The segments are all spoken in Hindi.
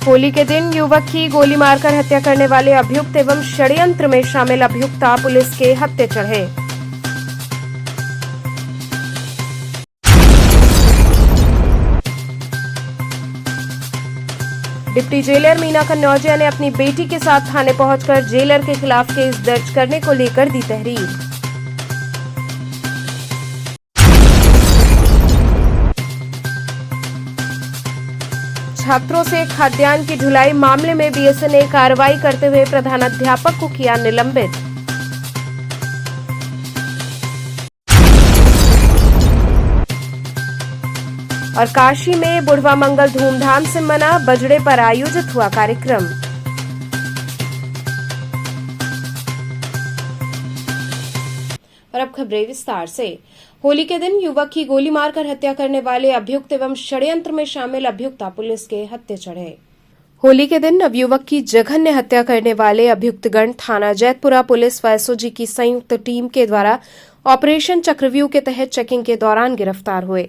होली के दिन युवक की गोली मारकर हत्या करने वाले अभियुक्त एवं षड्यंत्र में शामिल अभियुक्ता पुलिस के हत्थे चढ़े। डिप्टी जेलर मीना कन्नौजिया ने अपनी बेटी के साथ थाने पहुंचकर जेलर के खिलाफ केस दर्ज करने को लेकर दी तहरीर। छात्रों से खाद्यान्न की ढुलाई मामले में बीएसए ने कार्रवाई करते हुए प्रधानाध्यापक को किया निलंबित। और काशी में बुढ़वा मंगल धूमधाम से मना, बजड़े पर आयोजित हुआ कार्यक्रम। और अब खबरें विस्तार से। होली के दिन युवक की गोली मारकर हत्या करने वाले अभियुक्त एवं षड्यंत्र में शामिल अभियुक्ता पुलिस के हत्थे चढ़े। होली के दिन नवयुवक की जघन्य हत्या करने वाले अभियुक्तगण थाना जैतपुरा पुलिस व एसओजी की संयुक्त टीम के द्वारा ऑपरेशन चक्रव्यूह के तहत चेकिंग के दौरान गिरफ्तार हुए।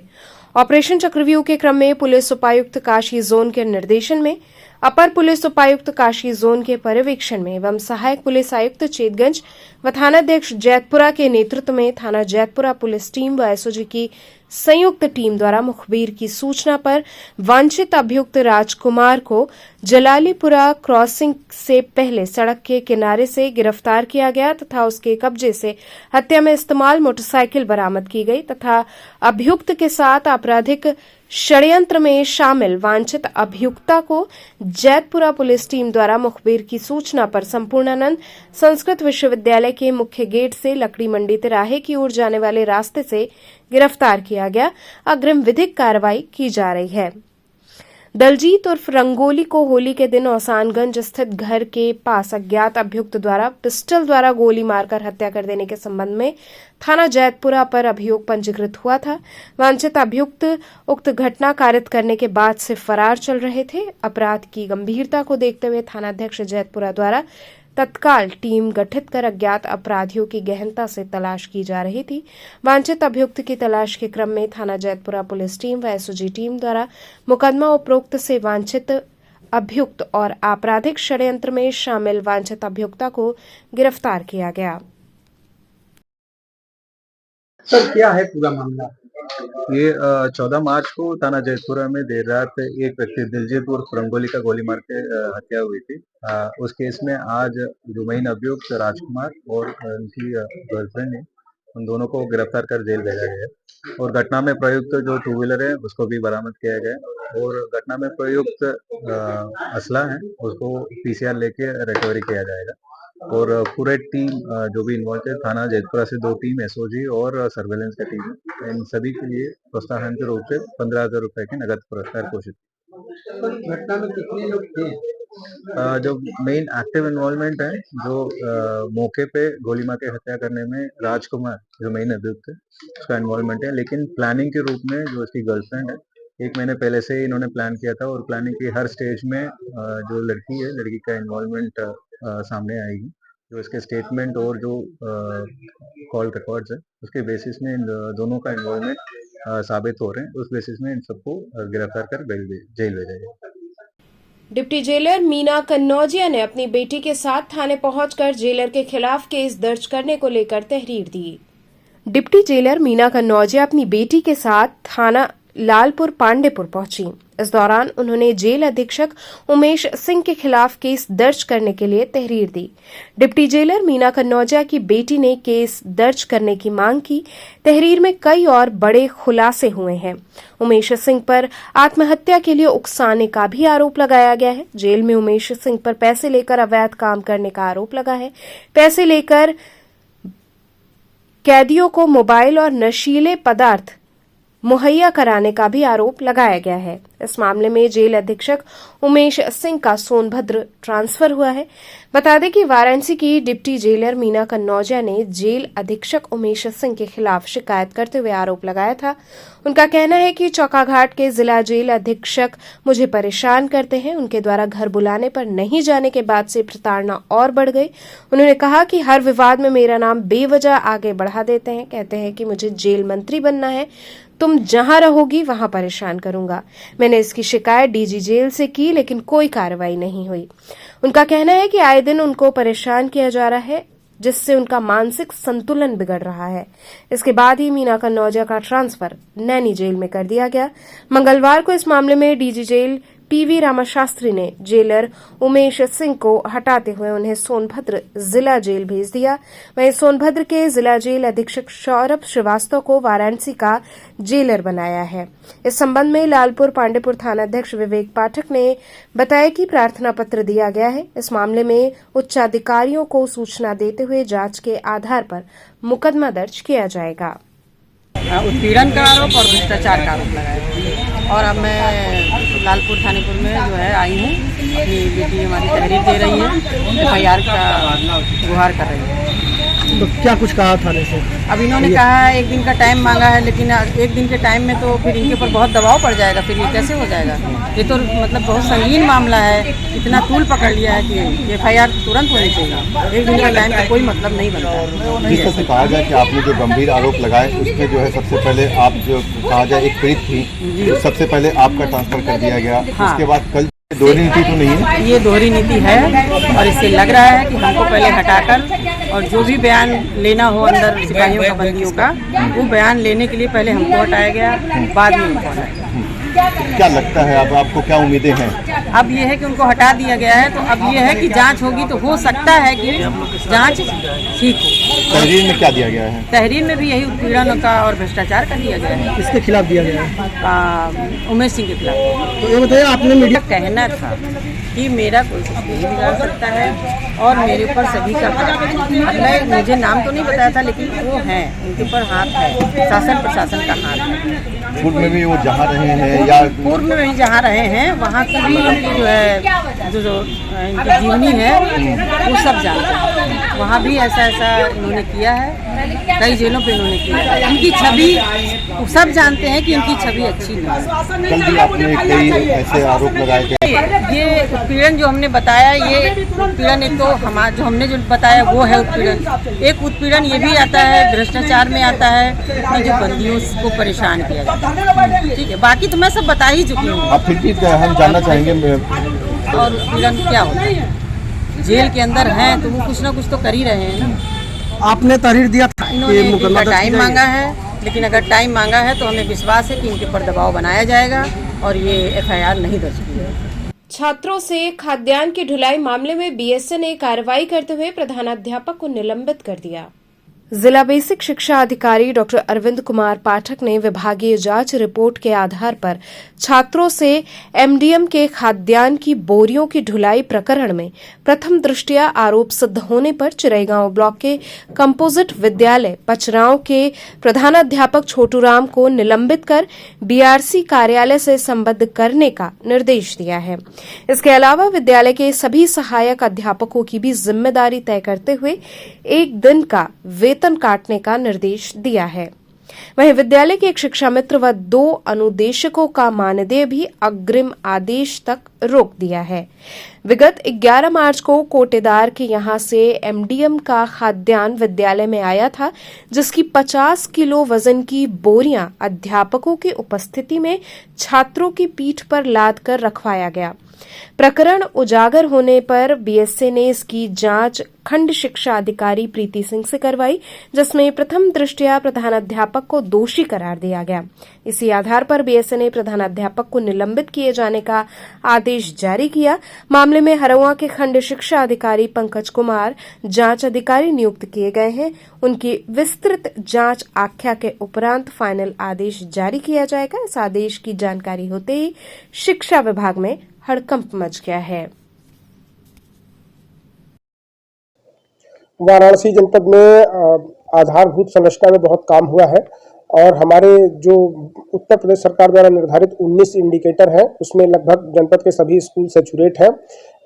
ऑपरेशन चक्रव्यूह के क्रम में पुलिस उपायुक्त काशी जोन के निर्देशन में, अपर पुलिस उपायुक्त काशी जोन के पर्यवेक्षण में एवं सहायक पुलिस आयुक्त चेतगंज व थानाध्यक्ष जैतपुरा के नेतृत्व में थाना जैतपुरा पुलिस टीम व एसओजी की संयुक्त टीम द्वारा मुखबिर की सूचना पर वांछित अभियुक्त राजकुमार को जलालीपुरा क्रॉसिंग से पहले सड़क के किनारे से गिरफ्तार किया गया तथा उसके कब्जे से हत्या में इस्तेमाल मोटरसाइकिल बरामद की गई तथा अभियुक्त के साथ आपराधिक षड्यंत्र में शामिल वांछित अभियुक्ता को जैतपुरा पुलिस टीम द्वारा मुखबिर की सूचना पर संपूर्णानंद संस्कृत विश्वविद्यालय के मुख्य गेट से लकड़ी मंडी तिराहे की ओर जाने वाले रास्ते से गिरफ्तार किया गया। अग्रिम विधिक कार्रवाई की जा रही है। दलजीत उर्फ रंगोली को होली के दिन औसानगंज स्थित घर के पास अज्ञात अभियुक्त द्वारा पिस्टल द्वारा गोली मारकर हत्या कर देने के संबंध में थाना जैतपुरा पर अभियोग पंजीकृत हुआ था। वांछित अभियुक्त उक्त घटना कारित करने के बाद से फरार चल रहे थे। अपराध की गंभीरता को देखते हुए थानाध्यक्ष जैतपुरा द्वारा तत्काल टीम गठित कर अज्ञात अपराधियों की गहनता से तलाश की जा रही थी। वांछित अभियुक्त की तलाश के क्रम में थाना जैतपुरा पुलिस टीम व एसओजी टीम द्वारा मुकदमा उपरोक्त से वांछित अभियुक्त और आपराधिक षड्यंत्र में शामिल वांछित अभियुक्ता को गिरफ्तार किया गया। सर, क्या है पूरा मामला? ये 14 मार्च को थाना जैतपुरा में देर रात एक व्यक्ति दिलजीत उर्फ रंगोली का गोली मार के हत्या हुई थी। उस केस में आज जो मेन अभियुक्त राजकुमार और उनकी गर्लफ्रेंड है, उन दोनों को गिरफ्तार कर जेल भेजा गया है। और घटना में प्रयुक्त जो 2 व्हीलर है उसको भी बरामद किया गया और घटना में प्रयुक्त असला है उसको पीसीआर लेके रिकवरी किया जाएगा। और पूरे टीम जो भी इन्वॉल्व है, थाना जैतपुरा से 2 टीम एसओजी और सर्वेलेंस का टीम है, इन सभी के लिए प्रोत्साहन के रूप से 15,000 रुपए के नगद पुरस्कार घोषित। घटना में कितने लोग थे? जो मेन एक्टिव इन्वॉल्वमेंट है, जो मौके पे गोली मार के हत्या करने में राजकुमार जो मेन अभियुक्त है उसका इन्वॉल्वमेंट है, लेकिन प्लानिंग के रूप में जो इसकी गर्लफ्रेंड है 1 महीने पहले से ही इन्होंने प्लान किया था और प्लानिंग की हर स्टेज में जो लड़की है, लड़की का इन्वॉल्वमेंट सामने आएगी। जो इसके स्टेटमेंट और जो कॉल रिकॉर्ड्स है उसके बेसिस में इन दोनों का इन्वॉल्वमेंट साबित हो रहे हैं। उस बेसिस में इन सबको गिरफ्तार कर जेल भेजा गया। डिप्टी जेलर मीना कन्नौजिया ने अपनी बेटी के साथ थाने पहुंचकर जेलर के खिलाफ केस दर्ज करने को लेकर तहरीर दी। डिप्टी जेलर मीना कन्नौजिया अपनी बेटी के साथ थाना लालपुर पांडेपुर पहुंची। इस दौरान उन्होंने जेल अधीक्षक उमेश सिंह के खिलाफ केस दर्ज करने के लिए तहरीर दी। डिप्टी जेलर मीना कन्नौजिया की बेटी ने केस दर्ज करने की मांग की। तहरीर में कई और बड़े खुलासे हुए हैं। उमेश सिंह पर आत्महत्या के लिए उकसाने का भी आरोप लगाया गया है। जेल में उमेश सिंह पर पैसे लेकर अवैध काम करने का आरोप लगा है। पैसे लेकर कैदियों को मोबाइल और नशीले पदार्थ मुहैया कराने का भी आरोप लगाया गया है। इस मामले में जेल अधीक्षक उमेश सिंह का सोनभद्र ट्रांसफर हुआ है। बता दें कि वाराणसी की डिप्टी जेलर मीना कन्नौजिया ने जेल अधीक्षक उमेश सिंह के खिलाफ शिकायत करते हुए आरोप लगाया था। उनका कहना है कि चौकाघाट के जिला जेल अधीक्षक मुझे परेशान करते हैं। उनके द्वारा घर बुलाने पर नहीं जाने के बाद से प्रताड़ना और बढ़ गई। उन्होंने कहा कि हर विवाद में मेरा नाम बेवजह आगे बढ़ा देते हैं। कहते हैं कि मुझे जेल मंत्री बनना है तुम जहां रहोगी वहां परेशान करूंगा। मैंने इसकी शिकायत डीजी जेल से की, लेकिन कोई कार्रवाई नहीं हुई। उनका कहना है कि आए दिन उनको परेशान किया जा रहा है, जिससे उनका मानसिक संतुलन बिगड़ रहा है। इसके बाद ही मीना कन्नौजिया का ट्रांसफर नैनी जेल में कर दिया गया। मंगलवार को इस मामले में डीजी जेल पीवी रामाशास्त्री ने जेलर उमेश सिंह को हटाते हुए उन्हें सोनभद्र जिला जेल भेज दिया। वहीं सोनभद्र के जिला जेल अधीक्षक सौरभ श्रीवास्तव को वाराणसी का जेलर बनाया है। इस संबंध में लालपुर पांडेपुर थानाध्यक्ष विवेक पाठक ने बताया कि प्रार्थना पत्र दिया गया है। इस मामले में उच्चाधिकारियों को सूचना देते हुए जांच के आधार पर मुकदमा दर्ज किया जाएगा। उत्पीड़न का आरोप और भ्रष्टाचार का आरोप लगाया और अब मैं लालपुर थानेपुर में जो है आई हूँ। अपनी बेटी हमारी तहरीर दे रही है, FIR का गुहार कर रही है। तो क्या कुछ कहा थाने से? अब इन्होंने कहा है 1 दिन का टाइम मांगा है, लेकिन 1 दिन के टाइम में तो फिर इनके ऊपर बहुत दबाव पड़ जाएगा। फिर ये कैसे हो जाएगा? ये तो मतलब बहुत संगीन मामला है। इतना तूल पकड़ लिया है कि FIR तुरंत होनी चाहिए। 1 दिन का टाइम का कोई मतलब नहीं बनता। जिस तरह से कहा जाए कि आपने जो गंभीर आरोप लगाए उसमें जो है सबसे पहले आप जो कहा जाए एक पीड़ित थी, तो सबसे पहले आपका ट्रांसफर कर दिया गया। हाँ। उसके बाद कल दोहरी नीति तो नहीं है? ये दोहरी नीति है और इससे लग रहा है कि हमको पहले हटाकर और जो भी बयान लेना हो अंदर सिपाहियों का, बंदियों का, वो बयान लेने के लिए पहले हमको हटाया गया, बाद में उनको हटाया गया। क्या लगता है अब आपको, क्या उम्मीदें हैं? अब ये है कि उनको हटा दिया गया है, तो अब ये है कि जांच होगी तो हो सकता है कि जांच ठीक हो। तहरीर में क्या दिया गया है? तहरीर में भी यही उत्पीड़न का और भ्रष्टाचार का दिया गया है। किसके खिलाफ दिया गया है? उमेश सिंह के खिलाफ। तो ये बताइए, आपने मीडिया कहना था कि मेरा कोई कुछ नहीं बिगाड़ सकता है और मेरे ऊपर सभी का हाथ। मैं मुझे नाम तो नहीं बताया था, लेकिन वो हैं, उनके ऊपर हाथ है, शासन प्रशासन का हाथ है। पूर्व में भी वो जहाँ रहे हैं या पूर्व में भी जहाँ रहे हैं वहाँ की भी उनकी जो है जो इनकी जीवनी है वो सब जानते हैं। वहाँ भी ऐसा इन्होंने किया है, कई जेलों पे इन्होंने किया है। इनकी छवि सब जानते हैं कि इनकी छवि अच्छी नहीं है। कल भी आपने कई ऐसे आरोप लगाए थे। ये उत्पीड़न जो हमने बताया, ये उत्पीड़न एक तो हमारा जो हमने जो बताया वो है उत्पीड़न। एक उत्पीड़न ये भी आता है, भ्रष्टाचार में आता है कि जो बंदियों को परेशान किया जाता है। ठीक है, बाकी तो मैं सब बता ही चुकी हूँ। अब फिर भी हम जानना चाहेंगे और उत्पीड़न क्या होता है? जेल के अंदर हैं तो वो कुछ ना कुछ तो कर ही रहे हैं ना। आपने तहरीर दिया था, इन्होंने इनका टाइम मांगा है, लेकिन अगर टाइम मांगा है तो हमें विश्वास है कि इनके ऊपर दबाव बनाया जाएगा और ये FIR नहीं दर्ज की है। छात्रों से खाद्यान्न की ढुलाई मामले में BSA ने कार्रवाई करते हुए प्रधानाध्यापक को निलंबित कर दिया। जिला बेसिक शिक्षा अधिकारी डॉक्टर अरविंद कुमार पाठक ने विभागीय जांच रिपोर्ट के आधार पर छात्रों से MDM के खाद्यान्न की बोरियों की ढुलाई प्रकरण में प्रथम दृष्टया आरोप सिद्ध होने पर चिरईगांव ब्लॉक के कंपोजिट विद्यालय पचरांव के प्रधानाध्यापक छोटूराम को निलंबित कर DRC कार्यालय से संबद्ध करने का निर्देश दिया है। इसके अलावा विद्यालय के सभी सहायक अध्यापकों की भी जिम्मेदारी तय करते हुए 1 दिन का वेतन काटने का निर्देश दिया है। वहीं विद्यालय के एक शिक्षा मित्र व 2 अनुदेशकों का मानदेय भी अग्रिम आदेश तक रोक दिया है। विगत 11 मार्च को कोटेदार के यहां से MDM का खाद्यान्न विद्यालय में आया था, जिसकी 50 किलो वजन की बोरियां अध्यापकों की उपस्थिति में छात्रों की पीठ पर लाद कर रखवाया गया। प्रकरण उजागर होने पर BSA ने इसकी जांच खंड शिक्षा अधिकारी प्रीति सिंह से करवाई, जिसमें प्रथम दृष्टया प्रधानाध्यापक को दोषी करार दिया गया। इसी आधार पर BSA ने प्रधानाध्यापक को निलंबित किए जाने का आदेश जारी किया। मामले में हरौआ के खंड शिक्षा अधिकारी पंकज कुमार जांच अधिकारी नियुक्त किए गए हैं। उनकी विस्तृत जांच आख्या के उपरांत फाइनल आदेश जारी किया जाएगा। इस आदेश की जानकारी होते ही शिक्षा विभाग में हड़कंप मच गया है। वाराणसी जनपद में आधारभूत संरचना में बहुत काम हुआ है और हमारे जो उत्तर प्रदेश सरकार द्वारा निर्धारित 19 इंडिकेटर हैं उसमें लगभग जनपद के सभी स्कूल सैचुरेट हैं।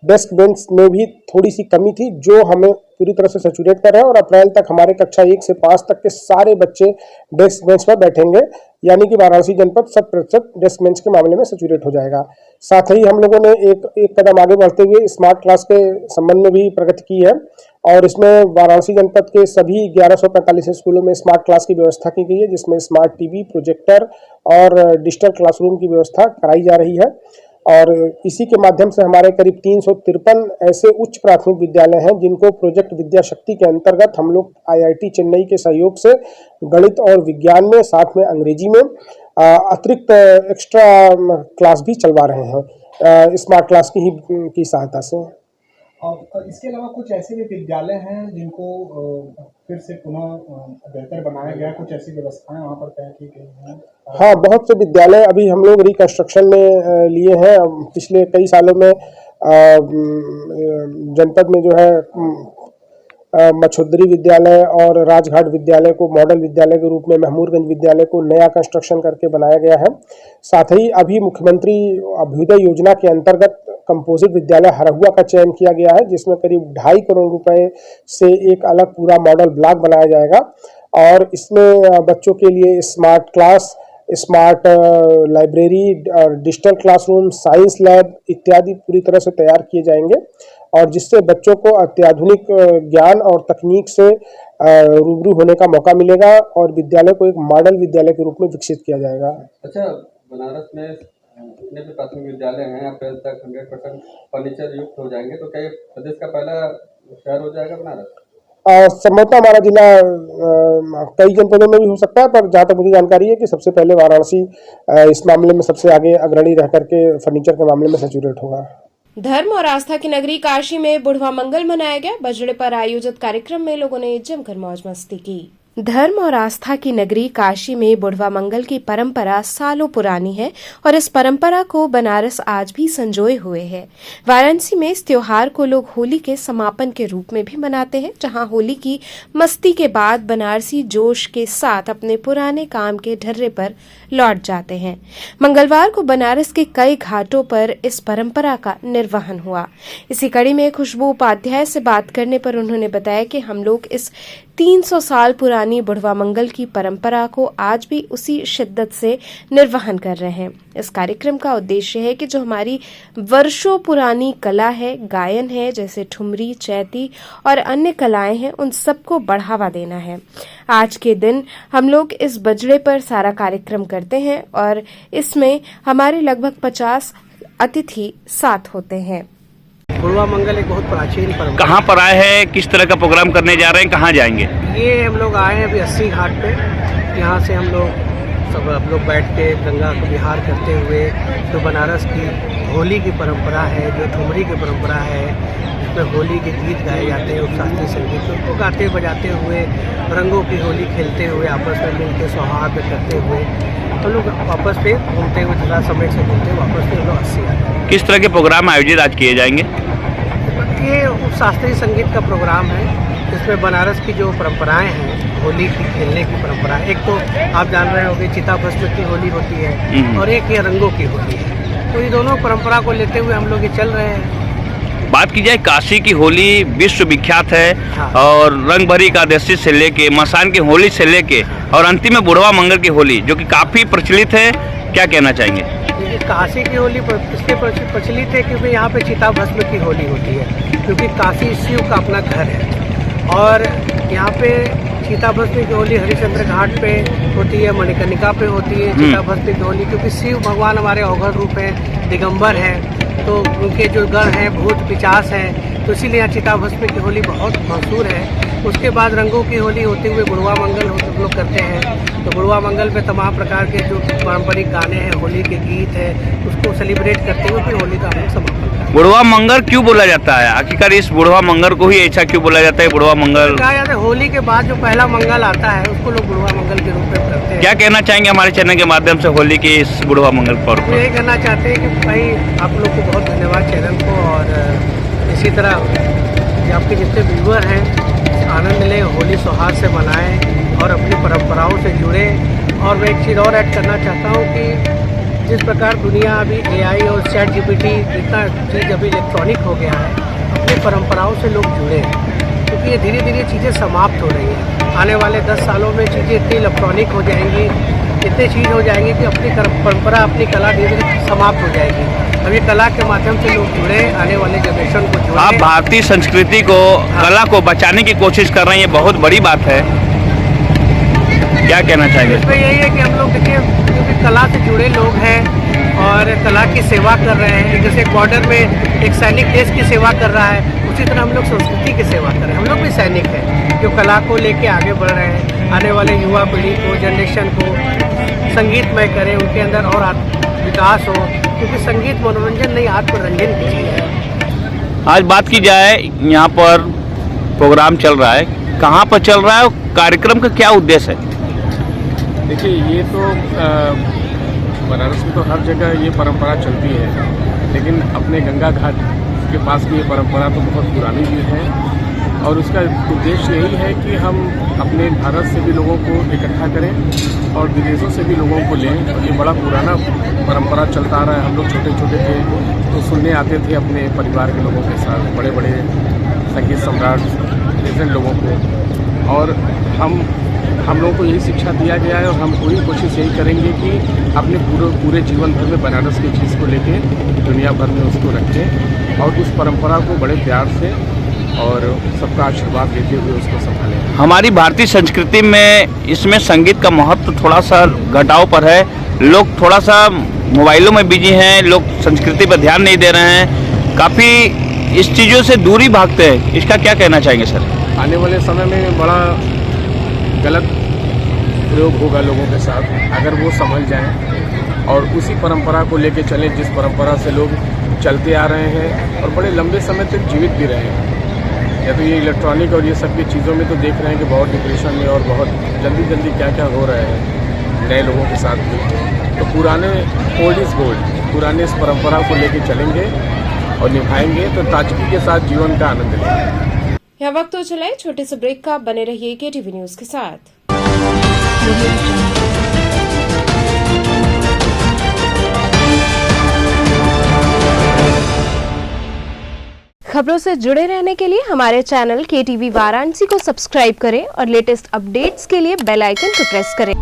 डेस्क बेंच में भी थोड़ी सी कमी थी जो हमें पूरी तरह से सैचुरेट कर रहे हैं और अप्रैल तक हमारे कक्षा 1 से 5 तक के सारे बच्चे डेस्क बेंच पर बैठेंगे, यानी कि वाराणसी जनपद 100% डेस्क बेंच के मामले में सैचुरेट हो जाएगा। साथ ही हम लोगों ने एक कदम आगे बढ़ते हुए स्मार्ट क्लास के संबंध में भी प्रगति की है और इसमें वाराणसी जनपद के सभी 1145 स्कूलों में स्मार्ट क्लास की व्यवस्था की गई है, जिसमें स्मार्ट टीवी, प्रोजेक्टर और डिजिटल क्लासरूम की व्यवस्था कराई जा रही है। और इसी के माध्यम से हमारे करीब 353 ऐसे उच्च प्राथमिक विद्यालय हैं जिनको प्रोजेक्ट विद्या शक्ति के अंतर्गत हम लोग IIT चेन्नई के सहयोग से गणित और विज्ञान में, साथ में अंग्रेजी में अतिरिक्त एक्स्ट्रा क्लास भी चलवा रहे हैं स्मार्ट क्लास की सहायता से। और इसके अलावा कुछ ऐसे भी विद्यालय हैं जिनको फिर से पुनः बेहतर बनाया गया, कुछ ऐसी व्यवस्थाएं वहाँ पर तय की गई हैं? हाँ, बहुत से विद्यालय अभी हम लोग रिकंस्ट्रक्शन में लिए हैं। पिछले कई सालों में जनपद में जो है मछोदरी विद्यालय और राजघाट विद्यालय को मॉडल विद्यालय के रूप में, महमूदगंज विद्यालय को नया कंस्ट्रक्शन करके बनाया गया है। साथ ही अभी मुख्यमंत्री अभ्युदय योजना के अंतर्गत कंपोजिट विद्यालय हरहुआ का चयन किया गया है, जिसमें करीब 2.5 करोड़ रुपए से एक अलग पूरा मॉडल ब्लॉक बनाया जाएगा और इसमें बच्चों के लिए smart class, smart library, digital classroom, science lab इत्यादि पूरी तरह से तैयार किए जाएंगे और जिससे बच्चों को अत्याधुनिक ज्ञान और तकनीक से रूबरू होने का मौका मिलेगा और विद्यालय को एक मॉडल विद्यालय के रूप में विकसित किया जाएगा। अच्छा, बनारस में जितने भी प्राथमिक विद्यालय हैं अप्रैल तक 100% फर्नीचर युक्त हो जाएंगे, तो क्या ये प्रदेश का पहला शहर हो जाएगा बनारस? संभवतः हमारा जिला कई जनपदों में भी हो सकता है, पर जहाँ तक मुझे जानकारी है कि सबसे पहले वाराणसी इस मामले में सबसे आगे अग्रणी रह करके फर्नीचर के मामले में सैचुरेट होगा। धर्म और आस्था की नगरी काशी में बुढ़वा मंगल मनाया गया। बजड़े पर आयोजित कार्यक्रम में लोगों ने जमकर मौज मस्ती की। धर्म और आस्था की नगरी काशी में बुढ़वा मंगल की परंपरा सालों पुरानी है और इस परंपरा को बनारस आज भी संजोए हुए है। वाराणसी में इस त्योहार को लोग होली के समापन के रूप में भी मनाते हैं, जहां होली की मस्ती के बाद बनारसी जोश के साथ अपने पुराने काम के ढर्रे पर लौट जाते हैं। मंगलवार को बनारस के कई घाटों पर इस परंपरा का निर्वहन हुआ। इसी कड़ी में खुशबू उपाध्याय से बात करने पर उन्होंने बताया कि हम लोग इस 300 साल पुरानी बुढ़वा मंगल की परंपरा को आज भी उसी शिद्दत से निर्वहन कर रहे हैं। इस कार्यक्रम का उद्देश्य है कि जो हमारी वर्षों पुरानी कला है, गायन है, जैसे ठुमरी, चैती और अन्य कलाएं हैं, उन सबको बढ़ावा देना है। आज के दिन हम लोग इस बजड़े पर सारा कार्यक्रम करते हैं और इसमें हमारे लगभग 50 अतिथि साथ होते हैं। बुढ़वा मंगल एक बहुत प्राचीन परंपरा। कहाँ पर आए हैं, किस तरह का प्रोग्राम करने जा रहे हैं, कहाँ जाएंगे? ये हम लोग आए हैं अभी 80 घाट पे। यहाँ से हम लोग बैठ के गंगा को विहार करते हुए जो बनारस की होली की परंपरा है, जो ठुमरी की परंपरा है, जिसमें होली के गीत गाए जाते हैं, शास्त्रीय संगीत, उसको गाते बजाते हुए, रंगों की होली खेलते हुए, आपस में मिलकर सौहार्द करते हुए हम लोग वापस पे घूमते हुए, थोड़ा समय से घूमते हुए वापस पे हम लोग 80 आए। किस तरह के प्रोग्राम आयोजित आज किए जाएंगे? ये शास्त्रीय संगीत का प्रोग्राम है, जिसमें बनारस की जो परंपराएं हैं, होली की खेलने की परंपरा, एक तो आप जान रहे होंगे चिता भस्म की होली होती है और एक ये रंगों की होली है। तो ये दोनों परंपरा को लेते हुए हम लोग ये चल रहे हैं। बात की जाए, काशी की होली विश्व विख्यात है। हाँ। और रंग भरी एकादशी से लेके मसान की होली से लेके और अंतिम में बुढ़वा मंगल की होली, जो कि काफी प्रचलित है, क्या कहना चाहेंगे? काशी की होली इसलिए प्रचलित है क्योंकि यहाँ पे चिता भस्म की होली होती है, क्योंकि काशी शिव का अपना घर है और यहाँ पे चिता भस्म की होली हरिश्चंद्र घाट पे होती है, मणिकर्णिका पे होती है चिता भस्म की होली, क्योंकि शिव भगवान हमारे अवघड़ रूप है, दिगंबर है, तो उनके जो गण हैं भूत पिचास हैं, तो इसीलिए यहाँ चिता भस्म की होली बहुत मशहूर है। उसके बाद रंगों की होली होते हुए बुढ़वा मंगल हम लोग करते हैं। तो बुढ़वा मंगल में तमाम प्रकार के जो पारंपरिक गाने हैं, होली के गीत हैं, उसको सेलिब्रेट करते हुए फिर होली का हम समापन करते हैं। बुढ़वा मंगल क्यों बोला जाता है? आखिरकार इस बुढ़वा मंगल को ही ऐसा क्यों बोला जाता है बुढ़वा मंगल? कहा जाता है होली के बाद जो पहला मंगल आता है उसको लोग बुढ़वा मंगल के रूप में करते हैं। क्या कहना चाहेंगे हमारे चैनल के माध्यम से होली के इस बुढ़वा मंगल पर्व यही कहना चाहते हैं कि भाई आप लोग को बहुत धन्यवाद चैनल को, और इसी तरह आपके जितने व्यूअर हैं आनंद लें, होली सौहार्द से मनाएं और अपनी परंपराओं से जुड़े। और मैं एक चीज़ और ऐड करना चाहता हूँ कि जिस प्रकार दुनिया अभी AI और ChatGPT इतना चीज़ अभी इलेक्ट्रॉनिक हो गया है, अपनी परंपराओं से लोग जुड़े, क्योंकि ये धीरे धीरे चीज़ें समाप्त हो रही हैं। आने वाले 10 सालों में चीज़ें इतनी इलेक्ट्रॉनिक हो जाएंगी, इतनी चीज़ हो जाएंगी कि अपनी परंपरा, अपनी कला धीरे धीरे समाप्त हो जाएगी। अब ये कला के माध्यम से लोग जुड़े, आने वाले जनरेशन को जुड़े। आप भारतीय संस्कृति को, कला को बचाने की कोशिश कर रहे हैं, ये बहुत बड़ी बात है। क्या कहना चाहेंगे? इसमें यही है कि हम लोग देखिए, क्योंकि कला से जुड़े लोग हैं और कला की सेवा कर रहे हैं। जैसे बॉर्डर में एक सैनिक देश की सेवा कर रहा है, उसी तरह हम लोग संस्कृति की सेवा कर रहे हैं। हम लोग भी सैनिक हैं जो कला को लेके आगे बढ़ रहे हैं। आने वाले युवा पीढ़ी को, जनरेशन को संगीतमय करें, उनके अंदर और विकास हो, क्योंकि संगीत मनोरंजन नहीं, आत्मरंजन की चीज़ है। आज बात की जाए, यहाँ पर प्रोग्राम चल रहा है, कहाँ पर चल रहा है और कार्यक्रम का क्या उद्देश्य है? देखिए, ये तो बनारस में तो हर जगह ये परंपरा चलती है, लेकिन अपने गंगा घाट के पास की ये परंपरा तो बहुत पुरानी भी है और उसका उद्देश्य यही है कि हम अपने भारत से भी लोगों को इकट्ठा करें और विदेशों से भी लोगों को लें। और ये बड़ा पुराना परंपरा चलता आ रहा है। हम लोग छोटे छोटे थे तो सुनने आते थे अपने परिवार के लोगों के साथ, बड़े बड़े संगीत सम्राट लेजेंड लोगों को, और हम लोगों को यही शिक्षा दिया गया है और हम पूरी कोशिश यही करेंगे कि अपने पूरे जीवन भर में बनारस की चीज़ को लेके दुनिया भर में उसको रखें और उस परंपरा को बड़े प्यार से और सबका आशीर्वाद लेते हुए उसको संभालें। हमारी भारतीय संस्कृति में इसमें संगीत का महत्व थोड़ा सा घटाव पर है। लोग थोड़ा सा मोबाइलों में बिजी हैं, लोग संस्कृति पर ध्यान नहीं दे रहे हैं, काफ़ी इस चीज़ों से दूरी भागते हैं। इसका क्या कहना चाहेंगे सर? आने वाले समय में बड़ा गलत प्रयोग होगा लोगों के साथ, अगर वो समझ जाएं और उसी परंपरा को लेके चलें जिस परंपरा से लोग चलते आ रहे हैं और बड़े लंबे समय तक जीवित भी रहे हैं। या तो ये इलेक्ट्रॉनिक और ये सब की चीज़ों में तो देख रहे हैं कि बहुत डिप्रेशन में और बहुत जल्दी क्या क्या हो रहा है नए लोगों के साथ भी। तो पुराने ओल्ड इज़ गोल्ड, पुराने इस परंपरा को लेके चलेंगे और निभाएंगे तो ताजगी के साथ जीवन का आनंद लेंगे। यह वक्त तो चला है छोटे से ब्रेक का। बने रहिए केटीवी न्यूज के साथ। खबरों से जुड़े रहने के लिए हमारे चैनल केटीवी वाराणसी को सब्सक्राइब करें और लेटेस्ट अपडेट्स के लिए बेल आइकन को प्रेस करें।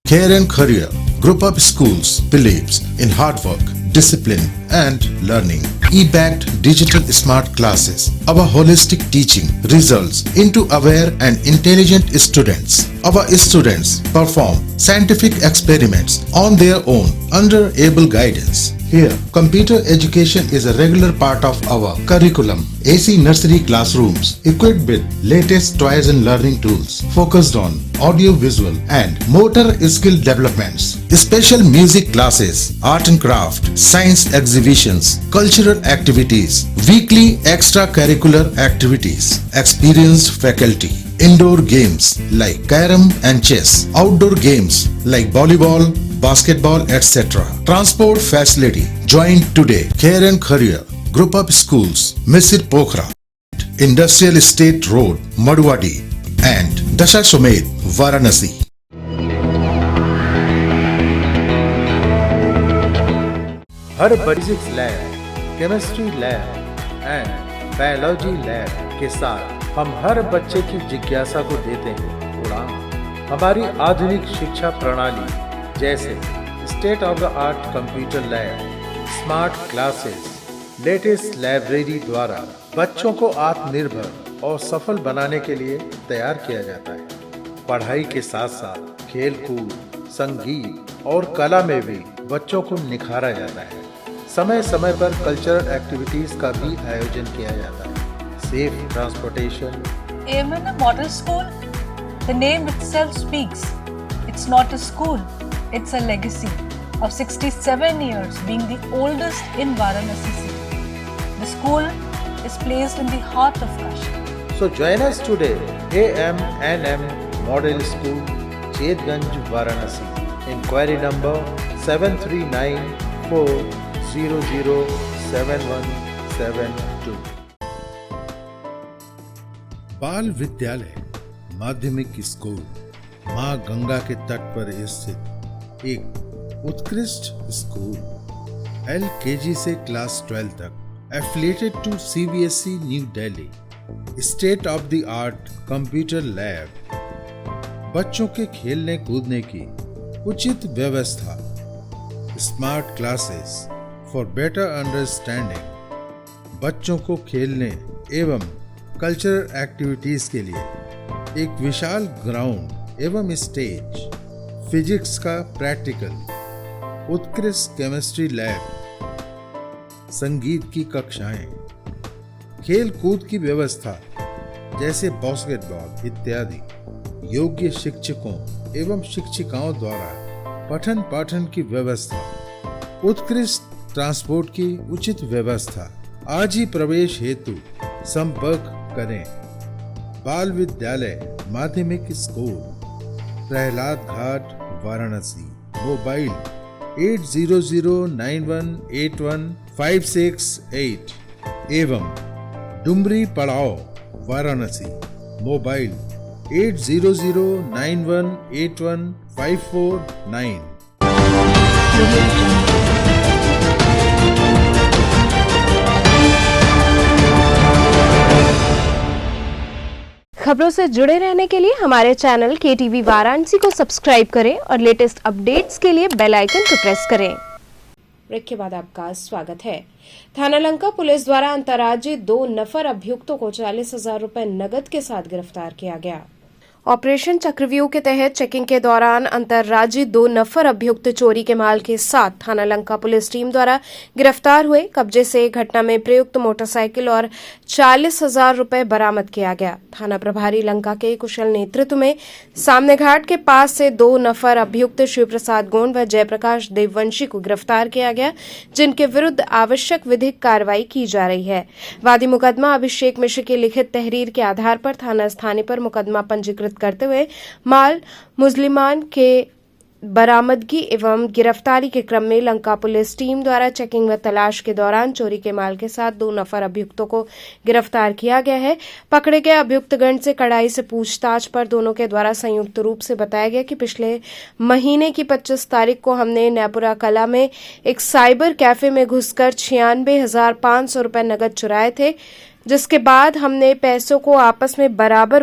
Care and Career Group of Schools believes in hard work, discipline and learning. E-backed digital smart classes. Our holistic teaching results into aware and intelligent students. Our students perform scientific experiments on their own under able guidance. Here, computer education is a regular part of our curriculum. AC nursery classrooms equipped with latest toys and learning tools focused on audio, visual and motor skill developments. Special music classes, art and craft, science exhibitions, cultural activities, weekly extracurricular activities, experienced faculty. Indoor games like carom and chess, outdoor games like volleyball, basketball, etc. Transport facility. Join today. Care and Career Group of Schools, Misir Pokhara, Industrial Estate Road, Madwadi, and Dashasomed, Varanasi. Her physics lab, chemistry lab and biology lab के साथ हम हर बच्चे की जिज्ञासा को देते हैं उड़ान। हमारी आधुनिक शिक्षा प्रणाली जैसे state of the art computer lab, smart classes, latest library द्वारा बच्चों को आत्मनिर्भर और सफल बनाने के लिए तैयार किया जाता है। पढ़ाई के साथ साथ खेल कूद, संगीत और कला में भी बच्चों को निखारा जाता है। समय समय पर कल्चरल एक्टिविटीज का भी आयोजन किया जाता है। Safe transportation. AMN Model School, the name itself speaks. It's not a school, it's a legacy of 67 years being the oldest in Varanasi city. The school is placed in the heart of Kashi. So join us today, AMNM Model School, Chetganj, Varanasi. Inquiry number 7394007172. बाल विद्यालय माध्यमिक स्कूल मां गंगा के तट पर स्थित एक उत्कृष्ट स्कूल, LKG से क्लास 12 तक, affiliated to CBSE new Delhi, state of the art computer lab, बच्चों के खेलने कूदने की उचित व्यवस्था, smart classes for better understanding, बच्चों को खेलने एवं कल्चरल एक्टिविटीज के लिए एक विशाल ग्राउंड एवं स्टेज, फिजिक्स का प्रैक्टिकल, उत्कृष्ट केमिस्ट्री लैब, संगीत की कक्षाएं, खेल कूद की व्यवस्था जैसे बास्केटबॉल इत्यादि, योग्य शिक्षकों एवं शिक्षिकाओं द्वारा पठन पाठन की व्यवस्था, उत्कृष्ट ट्रांसपोर्ट की उचित व्यवस्था। आज ही प्रवेश हेतु संपर्क करें बाल विद्यालय माध्यमिक स्कूल, प्रहलाद घाट, वाराणसी। मोबाइल 8009181568 एवं डुमरी पड़ाव, वाराणसी। मोबाइल 8009181549। खबरों से जुड़े रहने के लिए हमारे चैनल KTV वाराणसी को सब्सक्राइब करें और लेटेस्ट अपडेट्स के लिए बेल आइकन को प्रेस करें। ब्रेक के बाद आपका स्वागत है। थाना लंका पुलिस द्वारा अंतर्राज्यीय 2 नफर अभियुक्तों को 40,000 रुपए नगद के साथ गिरफ्तार किया गया। ऑपरेशन चक्रव्यूह के तहत चेकिंग के दौरान अंतर्राज्यीय 2 नफर अभियुक्त चोरी के माल के साथ थाना लंका पुलिस टीम द्वारा गिरफ्तार हुए। कब्जे से घटना में प्रयुक्त मोटरसाइकिल और 40,000 रुपए बरामद किया गया। थाना प्रभारी लंका के कुशल नेतृत्व में सामने घाट के पास से 2 नफर अभियुक्त शिव प्रसाद गोंड व जयप्रकाश देववंशी को गिरफ्तार किया गया, जिनके विरुद्ध आवश्यक विधिक कार्रवाई की जा रही है। वादी मुकदमा अभिषेक मिश्र की लिखित तहरीर के आधार पर थाना स्थानीय पर मुकदमा पंजीकृत करते हुए माल मुजलिमान के बरामदगी एवं गिरफ्तारी के क्रम में लंका पुलिस टीम द्वारा चेकिंग व तलाश के दौरान चोरी के माल के साथ 2 नफर अभियुक्तों को गिरफ्तार किया गया है। पकड़े गए अभियुक्तगण से कड़ाई से पूछताछ पर दोनों के द्वारा संयुक्त रूप से बताया गया कि पिछले महीने की 25 तारीख को हमने नैपुरा कला में एक साइबर कैफे में घुसकर 96,500 रुपए नगद चुराए थे, जिसके बाद हमने पैसों को आपस में बराबर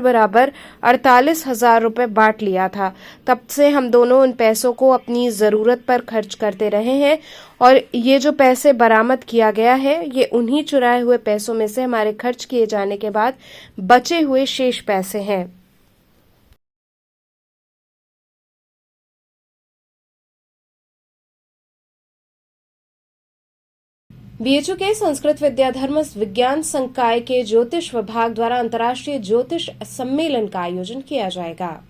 48,000 रुपए बांट लिया था। तब से हम दोनों उन पैसों को अपनी जरूरत पर खर्च करते रहे हैं और ये जो पैसे बरामद किया गया है ये उन्हीं चुराए हुए पैसों में से हमारे खर्च किए जाने के बाद बचे हुए शेष पैसे हैं। बीएचयू के संस्कृत विद्याधर्म विज्ञान संकाय के ज्योतिष विभाग द्वारा अंतर्राष्ट्रीय ज्योतिष सम्मेलन का आयोजन किया जाएगा।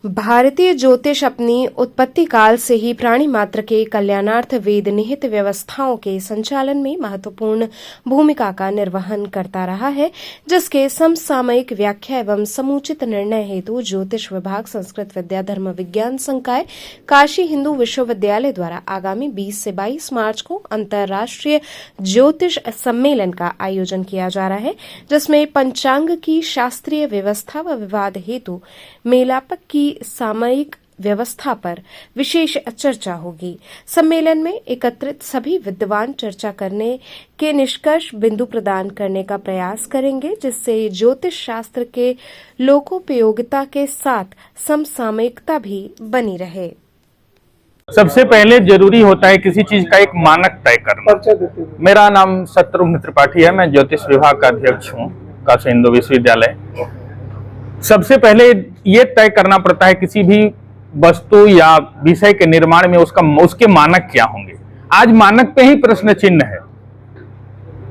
भारतीय ज्योतिष अपनी उत्पत्ति काल से ही प्राणी मात्र के कल्याणार्थ वेद निहित व्यवस्थाओं के संचालन में महत्वपूर्ण भूमिका का निर्वहन करता रहा है, जिसके समसामयिक व्याख्या एवं समुचित निर्णय हेतु ज्योतिष विभाग संस्कृत विद्याधर्म विज्ञान संकाय काशी हिंदू विश्वविद्यालय द्वारा आगामी 20 से 22 मार्च को अंतर्राष्ट्रीय ज्योतिष सम्मेलन का आयोजन किया जा रहा है, जिसमें पंचांग की शास्त्रीय व्यवस्था व विवाद हेतु मेलापक की सामयिक व्यवस्था पर विशेष चर्चा होगी। सम्मेलन में एकत्रित सभी विद्वान चर्चा करने के निष्कर्ष बिंदु प्रदान करने का प्रयास करेंगे, जिससे ज्योतिष शास्त्र के लोकोपयोगिता के साथ समसामयिकता भी बनी रहे। सबसे पहले जरूरी होता है किसी चीज का एक मानक तय करना। मेरा नाम शत्रुघ्न त्रिपाठी है, मैं ज्योतिष विभाग का अध्यक्ष हूँ काशी हिंदू विश्वविद्यालय। सबसे पहले ये तय करना पड़ता है किसी भी वस्तु या विषय के निर्माण में उसके मानक क्या होंगे। आज मानक पे ही प्रश्न चिन्ह है।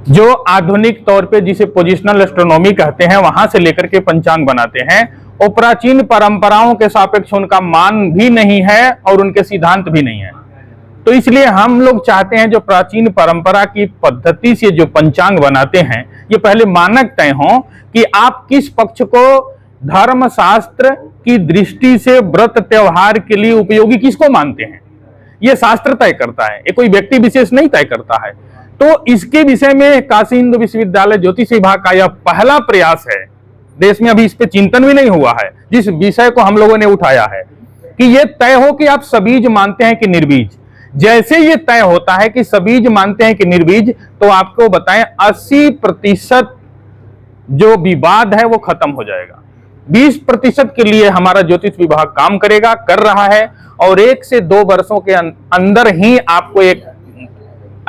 जो आधुनिक तौर पे जिसे पोजिशनल एस्ट्रोनॉमी कहते हैं, वहां से लेकर के पंचांग बनाते हैं, और प्राचीन परंपराओं के सापेक्ष उनका मान भी नहीं है और उनके सिद्धांत भी नहीं है। तो इसलिए हम लोग चाहते हैं जो प्राचीन परंपरा की पद्धति से जो पंचांग बनाते हैं, ये पहले मानक तय हो कि आप किस पक्ष को धर्म शास्त्र की दृष्टि से व्रत त्योहार के लिए उपयोगी किसको मानते हैं, ये शास्त्र तय करता है, ये कोई व्यक्ति विशेष नहीं तय करता है। तो इसके विषय में काशी हिंदू विश्वविद्यालय ज्योतिष विभाग का यह पहला प्रयास है। देश में अभी इस पे चिंतन भी नहीं हुआ है, जिस विषय को हम लोगों ने उठाया है कि ये तय हो कि आप सबीज मानते हैं कि निर्बीज। जैसे ये तय होता है कि सबीज मानते हैं कि निर्बीज, तो आपको बताएं 80% जो विवाद है वो खत्म हो जाएगा। 20% के लिए हमारा ज्योतिष विभाग काम करेगा, कर रहा है, और 1 से 2 वर्षों के अंदर ही आपको एक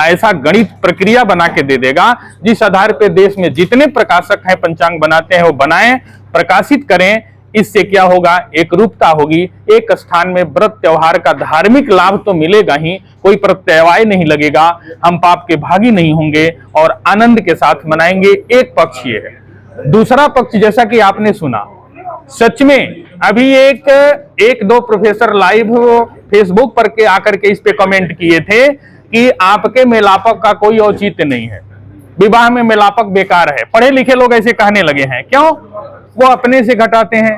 ऐसा गणित प्रक्रिया बना के दे देगा जिस आधार पे देश में जितने प्रकाशक हैं पंचांग बनाते हैं वो बनाएं, प्रकाशित करें। इससे क्या होगा, एक रूपता होगी, एक स्थान में व्रत त्योहार का धार्मिक लाभ तो मिलेगा ही, कोई प्रत्यवाय नहीं लगेगा, हम पाप के भागी नहीं होंगे और आनंद के साथ मनाएंगे। एक पक्ष ये है। दूसरा पक्ष जैसा कि आपने सुना, सच में अभी एक दो प्रोफेसर लाइव फेसबुक पर के आकर के इस पे कमेंट किए थे कि आपके मेलापक का कोई औचित्य नहीं है, विवाह में मेलापक बेकार है। पढ़े लिखे लोग ऐसे कहने लगे हैं। क्यों? वो अपने से घटाते हैं।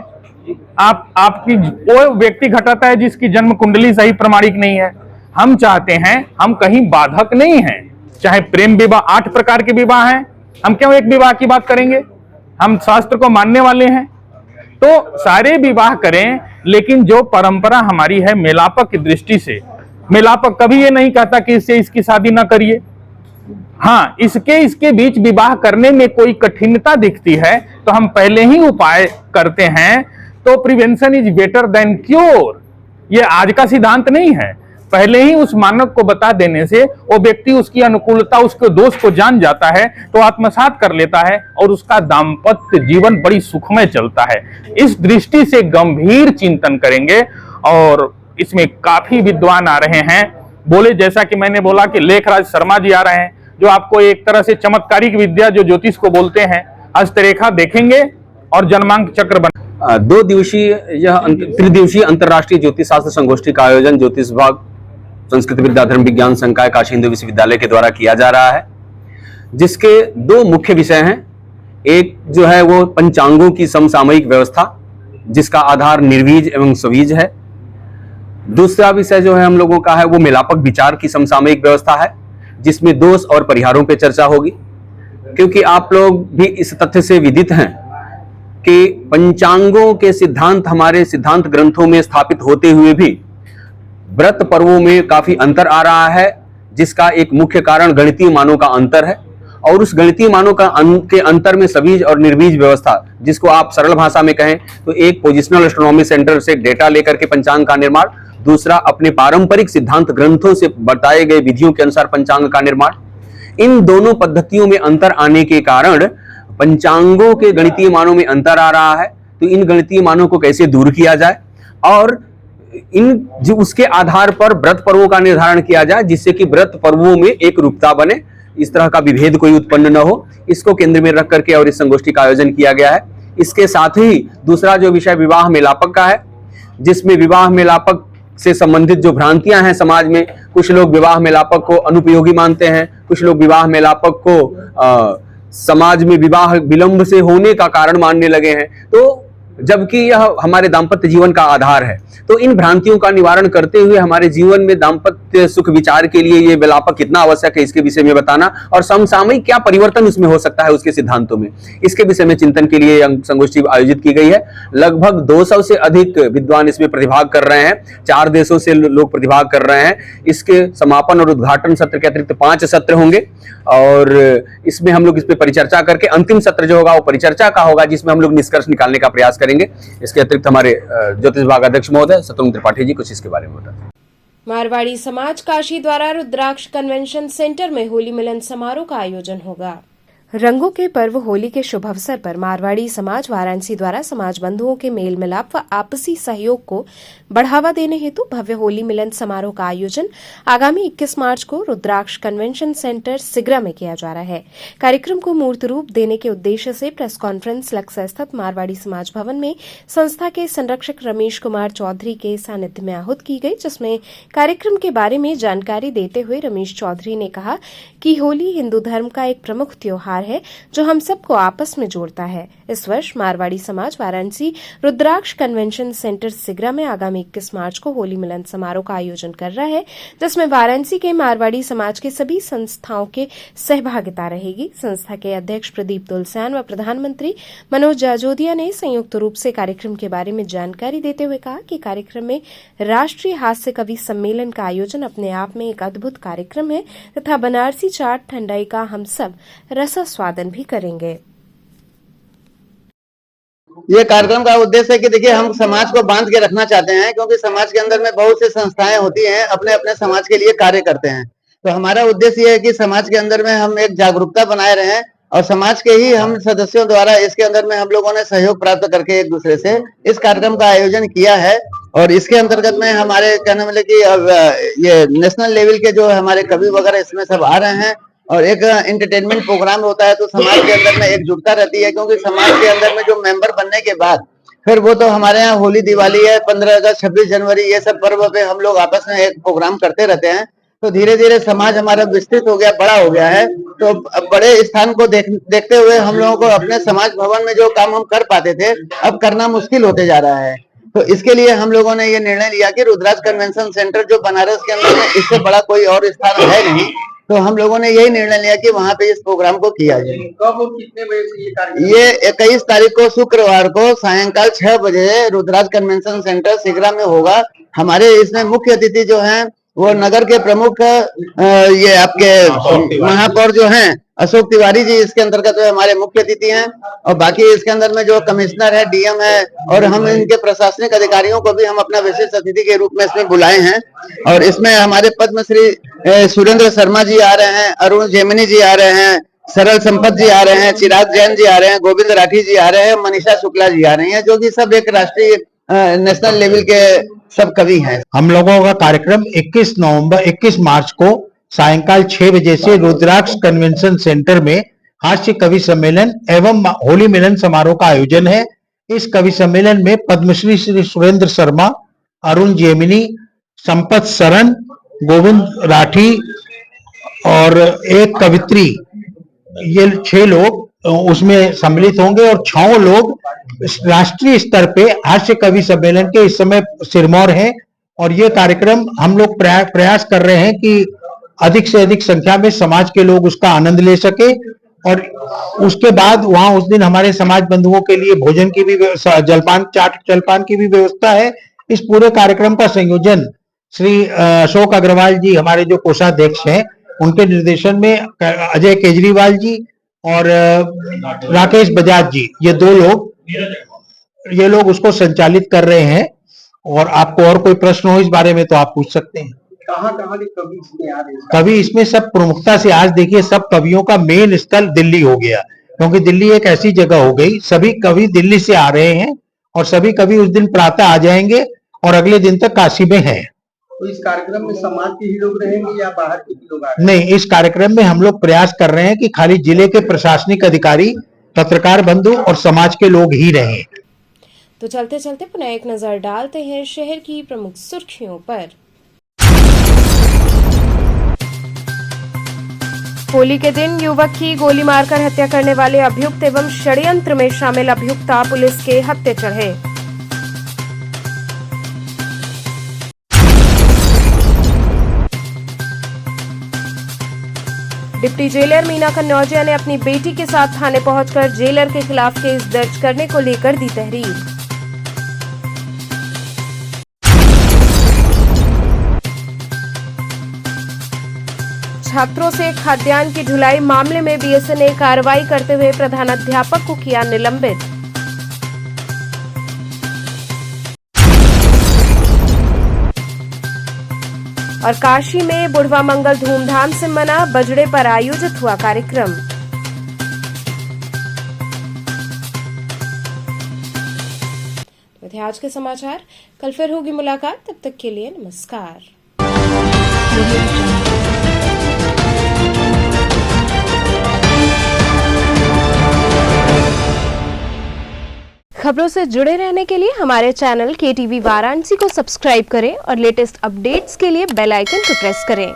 आपकी वो व्यक्ति घटाता है जिसकी जन्म कुंडली सही प्रमाणिक नहीं है। हम चाहते हैं, हम कहीं बाधक नहीं हैं। चाहे प्रेम विवाह 8 प्रकार के विवाह हैं, हम क्यों एक विवाह की बात करेंगे? हम शास्त्र को मानने वाले हैं तो सारे विवाह करें, लेकिन जो परंपरा हमारी है मेलापक की दृष्टि से, मेलापक कभी ये नहीं कहता कि इससे इसकी शादी ना करिए। हाँ, इसके बीच विवाह करने में कोई कठिनता दिखती है तो हम पहले ही उपाय करते हैं। तो prevention is better than cure, ये आज का सिद्धांत नहीं है। पहले ही उस मानक को बता देने से वो व्यक्ति उसकी अनुकूलता, उसके दोष को जान जाता है तो आत्मसात कर लेता है और उसका दाम्पत्य जीवन बड़ी सुखमय चलता है। इस दृष्टि से गंभीर चिंतन करेंगे और इसमें काफी विद्वान आ रहे हैं। बोले जैसा कि मैंने बोला कि लेखराज शर्मा जी आ रहे हैं जो आपको एक तरह से चमत्कारिक विद्या जो ज्योतिष को बोलते हैं हस्तरेखा देखेंगे और जन्मांक चक्र बना। 2 दिवसीय यह त्रिदिवसीय अंतर्राष्ट्रीय ज्योतिष शास्त्र संगोष्ठी का आयोजन ज्योतिष विभाग, संस्कृत विद्या धर्म विज्ञान संकाय काशी हिंदू विश्वविद्यालय के द्वारा किया जा रहा है, जिसके 2 मुख्य विषय हैं। एक जो है वो पंचांगों की समसामयिक व्यवस्था, जिसका आधार निर्वीज एवं स्वबीज है। दूसरा विषय जो है हम लोगों का है वो मेलापक विचार की समसामयिक व्यवस्था है, जिसमें दोष और परिहारों पे चर्चा होगी। क्योंकि आप लोग भी इस तथ्य से विदित हैं कि पंचांगों के सिद्धांत हमारे सिद्धांत ग्रंथों में स्थापित होते हुए भी व्रत पर्वों में काफी अंतर आ रहा है, जिसका एक मुख्य कारण गणितीय मानों का अंतर है। और उस गणितीय मानों के अंतर में सबीज और निर्बीज व्यवस्था, जिसको आप सरल भाषा में कहें तो एक पोजिशनल एस्ट्रोनॉमी सेंटर से डेटा लेकर के पंचांग का निर्माण, दूसरा अपने पारंपरिक सिद्धांत ग्रंथों से बताए गए विधियों के अनुसार पंचांग का निर्माण। इन दोनों पद्धतियों में अंतर आने के कारण पंचांगों के गणितीय मानों में अंतर आ रहा है। तो इन गणितीय मानों को कैसे दूर किया जाए और उसके आधार पर व्रत पर्वों का निर्धारण किया जाए, जिससे कि व्रत पर्वों में एक रूपता बने, इस तरह का विभेद कोई उत्पन्न न हो, इसको केंद्र में रख करके और इस संगोष्ठी का आयोजन किया गया है। इसके साथ ही दूसरा जो विषय विवाह मेलापक का है, जिसमें विवाह मेलापक से संबंधित जो भ्रांतियां हैं समाज में, कुछ लोग विवाह मेलापक को अनुपयोगी मानते हैं, कुछ लोग विवाह मेलापक को समाज में विवाह विलंब से होने का कारण मानने लगे हैं, तो जबकि यह हमारे दाम्पत्य जीवन का आधार है। तो इन भ्रांतियों का निवारण करते हुए हमारे जीवन में दाम्पत्य सुख विचार के लिए ये मेलापक कितना आवश्यक है, इसके विषय में बताना और समसामयिक क्या परिवर्तन उसमें हो सकता है उसके सिद्धांतों में, इसके विषय में चिंतन के लिए संगोष्ठी आयोजित की गई है। लगभग 200 से अधिक विद्वान इसमें प्रतिभाग कर रहे हैं, 4 देशों से लोग प्रतिभाग कर रहे हैं। इसके समापन और उद्घाटन सत्र के अतिरिक्त 5 सत्र होंगे और इसमें हम लोग इस पर परिचर्चा करके अंतिम सत्र जो होगा वो परिचर्चा का होगा, जिसमें हम लोग निष्कर्ष निकालने का प्रयास करेंगे। इसके अतिरिक्त हमारे ज्योतिष विभाग अध्यक्ष महोदय शत्रुघ्न त्रिपाठी जी कुछ इसके बारे में बताते हैं। मारवाड़ी समाज काशी द्वारा रुद्राक्ष कन्वेंशन सेंटर में होली मिलन समारोह का आयोजन होगा। रंगों के पर्व होली के शुभ अवसर पर मारवाड़ी समाज वाराणसी द्वारा समाज बंधुओं के मेल मिलाप व आपसी सहयोग को बढ़ावा देने हेतु भव्य होली मिलन समारोह का आयोजन आगामी 21 मार्च को रुद्राक्ष कन्वेंशन सेंटर सिगरा में किया जा रहा है। कार्यक्रम को मूर्त रूप देने के उद्देश्य से प्रेस कॉन्फ्रेंस लक्ष्य स्थित मारवाड़ी समाज भवन में संस्था के संरक्षक रमेश कुमार चौधरी के सानिध्य में आहूत की गई, जिसमें कार्यक्रम के बारे में जानकारी देते हुए रमेश चौधरी ने कहा कि होली हिंदू धर्म का एक प्रमुख त्योहार है जो हम सबको आपस में जोड़ता है। इस वर्ष मारवाड़ी समाज वाराणसी रुद्राक्ष कन्वेंशन सेंटर सिगरा में आगामी 21 मार्च को होली मिलन समारोह का आयोजन कर रहा है, जिसमें वाराणसी के मारवाड़ी समाज के सभी संस्थाओं के सहभागिता रहेगी। संस्था के अध्यक्ष प्रदीप तुलसियान व प्रधानमंत्री मनोज जाजोदिया ने संयुक्त रूप से कार्यक्रम के बारे में जानकारी देते हुए कहा कि कार्यक्रम में राष्ट्रीय हास्य कवि सम्मेलन का आयोजन अपने आप में एक अद्भुत कार्यक्रम है तथा बनारसी चाट ठंडाई का हम सब रस स्वादन भी करेंगे। ये कार्यक्रम का उद्देश्य है कि देखिए हम समाज को बांध के रखना चाहते हैं, क्योंकि समाज के अंदर में बहुत सी संस्थाएं होती हैं, अपने अपने समाज के लिए कार्य करते हैं। तो हमारा उद्देश्य ये है कि समाज के अंदर में हम एक जागरूकता बनाए रहें और समाज के ही हम सदस्यों द्वारा इसके अंदर में हम लोगों ने सहयोग प्राप्त करके एक दूसरे से इस कार्यक्रम का आयोजन किया है। और इसके अंतर्गत में हमारे कहने वाले कि ये नेशनल लेवल के जो हमारे कवि वगैरह इसमें सब आ रहे हैं और एक एंटरटेनमेंट प्रोग्राम होता है, तो समाज के अंदर में एकजुटता रहती है, क्योंकि समाज के अंदर में जो मेंबर बनने के बाद फिर वो तो हमारे यहाँ होली, दिवाली है, 15 अगस्त, 26 जनवरी, ये सब पर्व पे हम लोग आपस में एक प्रोग्राम करते रहते हैं। तो धीरे धीरे समाज हमारा विस्तृत हो गया, बड़ा हो गया है। तो अब बड़े स्थान को देखते हुए हम लोगों को अपने समाज भवन में जो काम हम कर पाते थे, अब करना मुश्किल होते जा रहा है। तो इसके लिए हम लोगों ने ये निर्णय लिया कि रुद्राक्ष कन्वेंशन सेंटर जो बनारस के अंदर में, इससे बड़ा कोई और स्थान है नहीं, तो हम लोगों ने यही निर्णय लिया कि वहां पे इस प्रोग्राम को किया जाए। कब और कितने बजे से ये कार्यक्रम? ये 21 तारीख को शुक्रवार को सायंकाल 6 बजे रुद्राक्ष कन्वेंशन सेंटर सिगरा में होगा। हमारे इसमें मुख्य अतिथि जो हैं वो नगर के प्रमुख ये आपके महापौर जो हैं अशोक तिवारी जी, इसके अंतर्गत हमारे मुख्य अतिथि हैं। और बाकी इसके अंदर में जो कमिश्नर है, डीएम है, और हम इनके प्रशासनिक अधिकारियों को भी हम अपना विशेष अतिथि के रूप में इसमें बुलाए हैं। और इसमें हमारे पद्मश्री सुरेंद्र शर्मा जी आ रहे हैं, अरुण जेमिनी जी आ रहे हैं, सरल संपत जी आ रहे हैं, चिराग जैन जी आ रहे हैं, गोविंद राठी जी आ रहे हैं, मनीषा शुक्ला जी आ रही हैं, जो कि सब एक राष्ट्रीय नेशनल लेवल के सब कवि हैं। हम लोगों का कार्यक्रम 21 मार्च को सायंकाल 6 बजे से रुद्राक्ष कन्वेंशन सेंटर में हास्य कवि सम्मेलन एवं होली मिलन समारोह का आयोजन है। इस कवि सम्मेलन में पद्मश्री श्री सुरेंद्र शर्मा, अरुण जेमिनी, संपत सरन, गोविंद राठी और एक कवित्री, ये 6 लोग उसमें सम्मिलित होंगे और 6 लोग राष्ट्रीय स्तर पे हास्य कवि सम्मेलन के इस समय सिरमौर हैं। और ये कार्यक्रम हम लोग प्रयास कर रहे हैं कि अधिक से अधिक संख्या में समाज के लोग उसका आनंद ले सके। और उसके बाद वहां उस दिन हमारे समाज बंधुओं के लिए भोजन की भी जलपान, चाट जलपान की भी व्यवस्था है। इस पूरे कार्यक्रम का संयोजन श्री अशोक अग्रवाल जी, हमारे जो कोषाध्यक्ष हैं, उनके निर्देशन में अजय केजरीवाल जी और राकेश बजाज जी, ये लोग उसको संचालित कर रहे हैं। और आपको और कोई प्रश्न हो इस बारे में तो आप पूछ सकते हैं। कहाँ के कवि इसमें आ रहे हैं? कवि इसमें सब प्रमुखता से, आज देखिए सब कवियों का मेन स्थल दिल्ली हो गया, क्योंकि दिल्ली एक ऐसी जगह हो गई, सभी कवि दिल्ली से आ रहे हैं और सभी कवि उस दिन प्रातः आ जाएंगे और अगले दिन तक काशी में हैं। तो इस कार्यक्रम में समाज के ही लोग रहेंगे या बाहर के भी लोग आ रहे हैं? नहीं, इस कार्यक्रम में हम लोग प्रयास कर रहे हैं कि खाली जिले के प्रशासनिक अधिकारी, पत्रकार बंधु और समाज के लोग ही रहें। तो चलते चलते पुनः एक नजर डालते हैं शहर की प्रमुख सुर्खियों पर। होली के दिन युवक की गोली मारकर हत्या करने वाले अभियुक्त एवं षड्यंत्र में शामिल अभियुक्ता पुलिस के हत्थे चढ़े। डिप्टी जेलर मीना कन्नौजिया ने अपनी बेटी के साथ थाने पहुंचकर जेलर के खिलाफ केस दर्ज करने को लेकर दी तहरीर। छात्रों से खाद्यान्न की ढुलाई मामले में बीएसए ने कार्रवाई करते हुए प्रधानाध्यापक को किया निलंबित। और काशी में बुढ़वा मंगल धूमधाम से मना, बजड़े पर आयोजित हुआ कार्यक्रम। तो थे आज के समाचार, कल फिर होगी मुलाकात, तब तक के लिए नमस्कार। खबरों से जुड़े रहने के लिए हमारे चैनल KTV वाराणसी को सब्सक्राइब करें और लेटेस्ट अपडेट्स के लिए बेल आइकन को प्रेस करें।